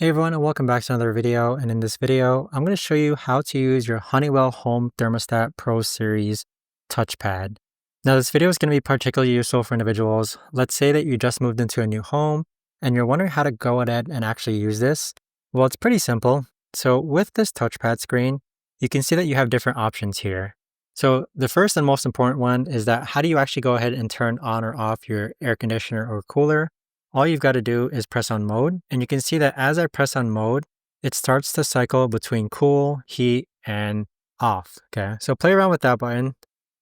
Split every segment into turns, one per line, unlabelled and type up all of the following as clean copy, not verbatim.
Hey everyone, and welcome back to another video. And in this video, I'm going to show you how to use your Honeywell Home Thermostat Pro Series Touchpad. Now, this video is going to be particularly useful for individuals. Let's say that you just moved into a new home and you're wondering how to go ahead and actually use this. Well, it's pretty simple. So with this touchpad screen, you can see that you have different options here. So the first and most important one is that how do you actually go ahead and turn on or off your air conditioner or cooler? All you've got to do is press on mode, and you can see that as I press on mode, it starts to cycle between cool, heat, and off. Okay, so play around with that button.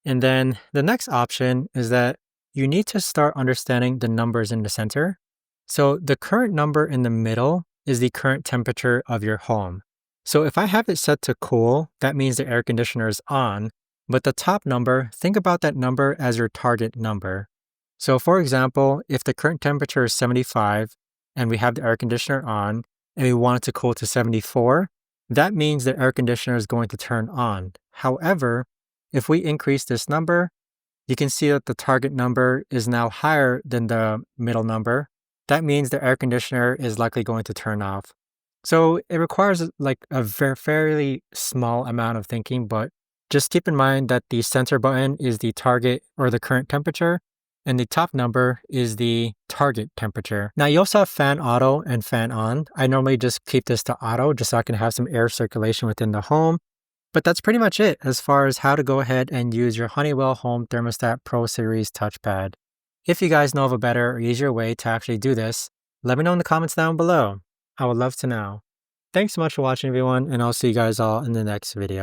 And then the next option is that you need to start understanding the numbers in the center. So the current number in the middle is the current temperature of your home. So if I have it set to cool, that means the air conditioner is on, but the top number, think about that number as your target number. So for example, if the current temperature is 75 and we have the air conditioner on and we want it to cool to 74, that means the air conditioner is going to turn on. However, if we increase this number, you can see that the target number is now higher than the middle number. That means the air conditioner is likely going to turn off. So it requires like a fairly small amount of thinking, but just keep in mind that the center button is the target or the current temperature, and the top number is the target temperature. Now you also have fan auto and fan on. I normally just keep this to auto just so I can have some air circulation within the home. But that's pretty much it as far as how to go ahead and use your Honeywell Home Thermostat Pro Series touchpad. If you guys know of a better or easier way to actually do this, let me know in the comments down below. I would love to know. Thanks so much for watching everyone, and I'll see you guys all in the next video.